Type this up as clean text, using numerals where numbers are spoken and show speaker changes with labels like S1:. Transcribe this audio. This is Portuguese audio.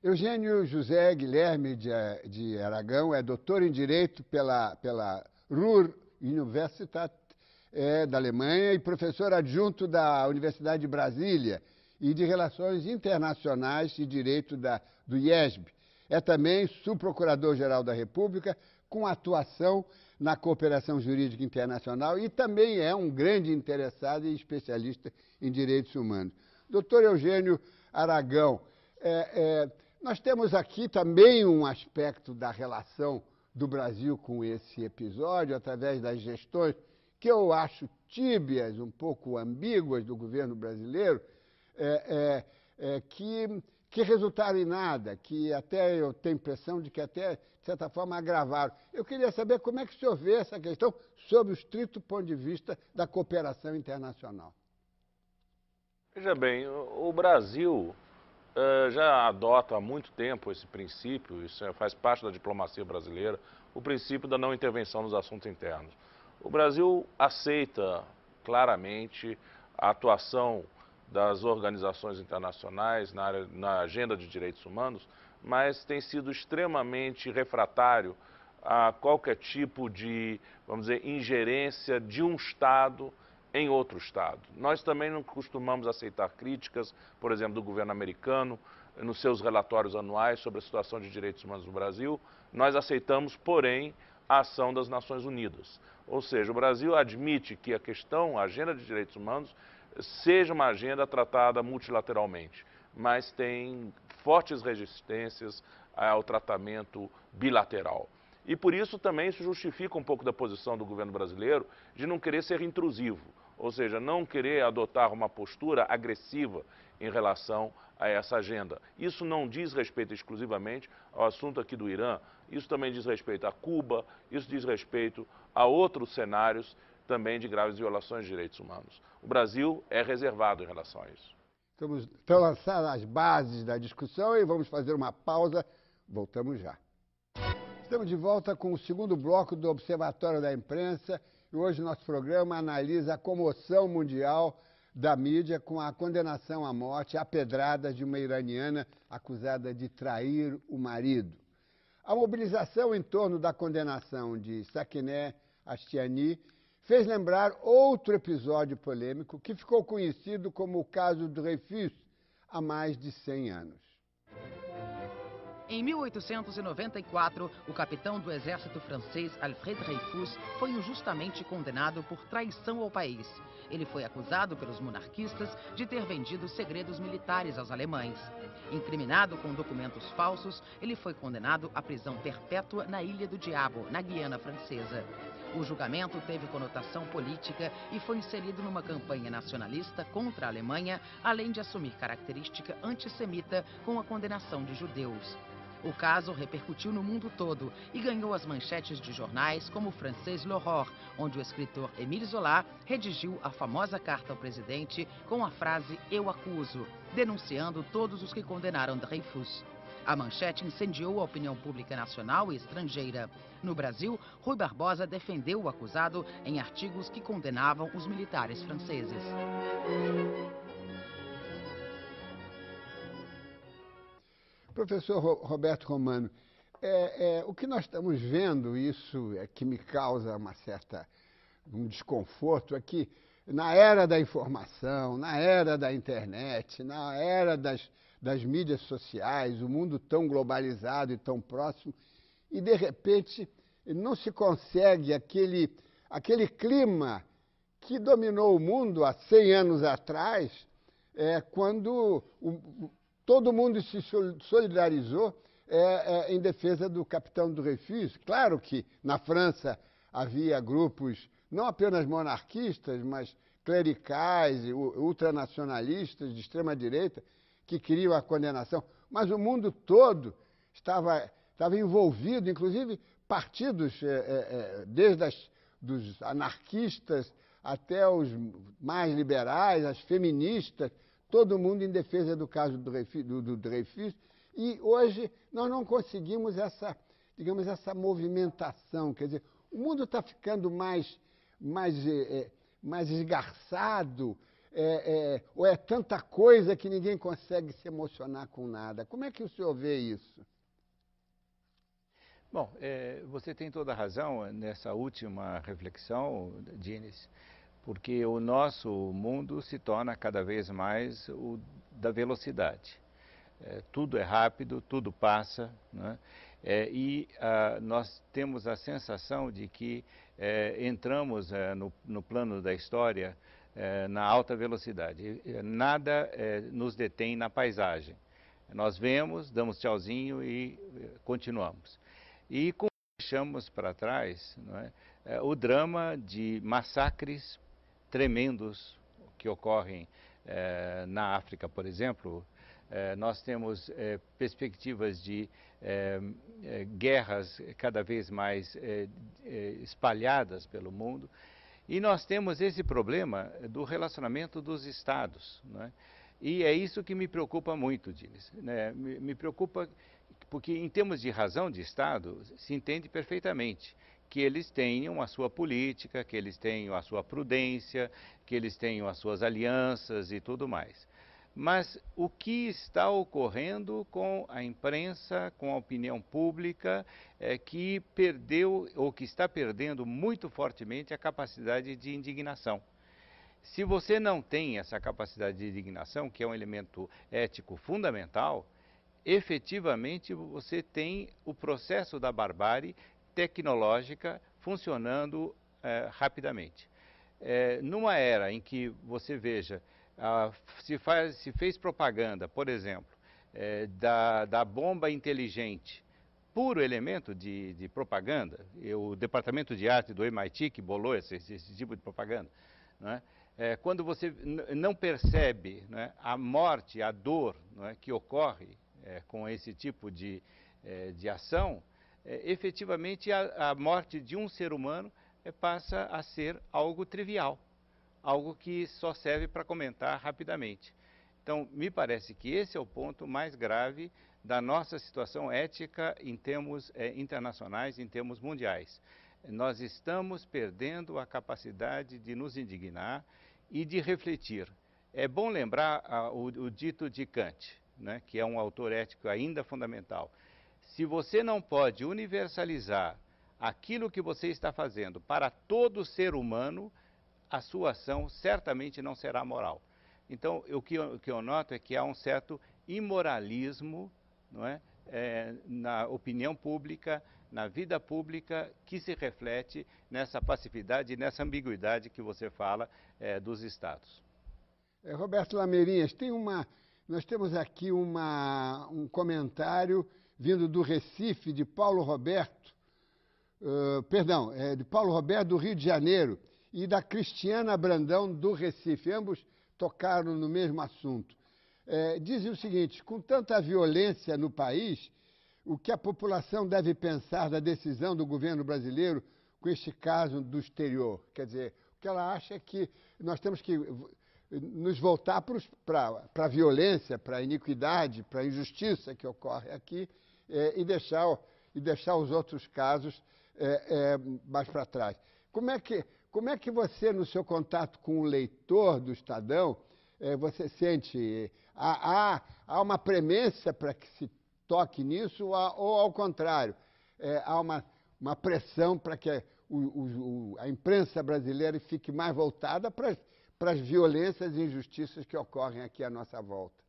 S1: Eugênio José Guilherme de Aragão é doutor em Direito pela Ruhr-Universität da Alemanha e professor adjunto da Universidade de Brasília e de Relações Internacionais e Direito do IESB. É também subprocurador-geral da República, com atuação na cooperação jurídica internacional e também é um grande interessado e especialista em direitos humanos. Doutor Eugênio Aragão, nós temos aqui também um aspecto da relação do Brasil com esse episódio, através das gestões que eu acho tíbias, um pouco ambíguas do governo brasileiro, que resultaram em nada, que até eu tenho a impressão de que até, de certa forma, agravaram. Eu queria saber como é que o senhor vê essa questão sob o estrito ponto de vista da cooperação internacional.
S2: Veja bem, o Brasil já adota há muito tempo esse princípio, isso faz parte da diplomacia brasileira, o princípio da não intervenção nos assuntos internos. O Brasil aceita claramente a atuação das organizações internacionais na agenda de direitos humanos, mas tem sido extremamente refratário a qualquer tipo de, vamos dizer, ingerência de um Estado em outro Estado. Nós também não costumamos aceitar críticas, por exemplo, do governo americano, nos seus relatórios anuais sobre a situação de direitos humanos no Brasil. Nós aceitamos, porém, a ação das Nações Unidas. Ou seja, o Brasil admite que a agenda de direitos humanos, seja uma agenda tratada multilateralmente, mas tem fortes resistências ao tratamento bilateral. E por isso também isso justifica um pouco da posição do governo brasileiro de não querer ser intrusivo, ou seja, não querer adotar uma postura agressiva em relação a essa agenda. Isso não diz respeito exclusivamente ao assunto aqui do Irã, isso também diz respeito a Cuba, isso diz respeito a outros cenários também de graves violações de direitos humanos. O Brasil é reservado em relação a isso.
S1: Estão lançadas as bases da discussão e vamos fazer uma pausa. Voltamos já. Estamos de volta com o segundo bloco do Observatório da Imprensa e hoje nosso programa analisa a comoção mundial da mídia com a condenação à morte à pedrada de uma iraniana acusada de trair o marido. A mobilização em torno da condenação de Sakineh Ashtiani fez lembrar outro episódio polêmico que ficou conhecido como o caso Dreyfus há mais de 100 anos.
S3: Em 1894, o capitão do exército francês Alfred Dreyfus foi injustamente condenado por traição ao país. Ele foi acusado pelos monarquistas de ter vendido segredos militares aos alemães. Incriminado com documentos falsos, ele foi condenado à prisão perpétua na Ilha do Diabo, na Guiana Francesa. O julgamento teve conotação política e foi inserido numa campanha nacionalista contra a Alemanha, além de assumir característica antissemita com a condenação de judeus. O caso repercutiu no mundo todo e ganhou as manchetes de jornais como o francês L'Aurore, onde o escritor Émile Zola redigiu a famosa carta ao presidente com a frase "Eu acuso", denunciando todos os que condenaram Dreyfus. A manchete incendiou a opinião pública nacional e estrangeira. No Brasil, Rui Barbosa defendeu o acusado em artigos que condenavam os militares franceses.
S1: Professor Roberto Romano, o que nós estamos vendo, isso é que me causa um desconforto, é que na era da informação, na era da internet, na era das mídias sociais, o mundo tão globalizado e tão próximo, e de repente não se consegue aquele clima que dominou o mundo há 100 anos atrás, quando todo mundo se solidarizou em defesa do capitão Dreyfus. Claro que na França havia grupos não apenas monarquistas, mas clericais, ultranacionalistas de extrema-direita, que queriam a condenação. Mas o mundo todo estava envolvido, inclusive partidos, desde dos anarquistas até os mais liberais, as feministas, todo mundo em defesa do caso do Dreyfus, e hoje nós não conseguimos essa movimentação. Quer dizer, o mundo está ficando mais esgarçado, ou é tanta coisa que ninguém consegue se emocionar com nada? Como é que o senhor vê isso?
S4: Bom, você tem toda a razão nessa última reflexão, Dines, porque o nosso mundo se torna cada vez mais o da velocidade. Tudo é rápido, tudo passa, né? Nós temos a sensação de que entramos no plano da história na alta velocidade. Nada nos detém na paisagem. Nós vemos, damos tchauzinho e continuamos. E deixamos para trás, não é, o drama de massacres tremendos que ocorrem na África, por exemplo. Nós temos perspectivas de guerras cada vez mais espalhadas pelo mundo. E nós temos esse problema do relacionamento dos Estados, não é? E é isso que me preocupa muito, Dines, né? Me preocupa porque, em termos de razão de Estado, se entende perfeitamente que eles tenham a sua política, que eles tenham a sua prudência, que eles tenham as suas alianças e tudo mais. Mas o que está ocorrendo com a imprensa, com a opinião pública, que perdeu ou que está perdendo muito fortemente a capacidade de indignação. Se você não tem essa capacidade de indignação, que é um elemento ético fundamental, efetivamente você tem o processo da barbárie tecnológica funcionando rapidamente. Numa era em que você veja, se fez propaganda, por exemplo, da bomba inteligente, puro elemento de propaganda, o departamento de arte do MIT que bolou esse tipo de propaganda, não é? Quando você não percebe, não é, a morte, a dor, não é, que ocorre com esse tipo de ação, efetivamente a morte de um ser humano passa a ser algo trivial, algo que só serve para comentar rapidamente. Então, me parece que esse é o ponto mais grave da nossa situação ética em termos internacionais, em termos mundiais. Nós estamos perdendo a capacidade de nos indignar e de refletir. É bom lembrar o dito de Kant, né, que é um autor ético ainda fundamental. Se você não pode universalizar aquilo que você está fazendo para todo ser humano, a sua ação certamente não será moral. Então, o que eu noto é que há um certo imoralismo, não é, na opinião pública, na vida pública, que se reflete nessa passividade e nessa ambiguidade que você fala dos Estados.
S1: Roberto Lameirinhas, nós temos aqui um comentário vindo do Recife, de Paulo Roberto, de Paulo Roberto, do Rio de Janeiro, e da Cristiana Brandão, do Recife. Ambos tocaram no mesmo assunto. Dizem o seguinte: com tanta violência no país, o que a população deve pensar da decisão do governo brasileiro com este caso do exterior? Quer dizer, o que ela acha é que nós temos que nos voltar para a violência, para a iniquidade, para a injustiça que ocorre aqui e deixar os outros casos mais para trás. Como é que você, no seu contato com o leitor do Estadão, você sente, há uma premência para que se toque nisso ou ao contrário, há uma pressão para que a imprensa brasileira fique mais voltada para as violências e injustiças que ocorrem aqui à nossa volta?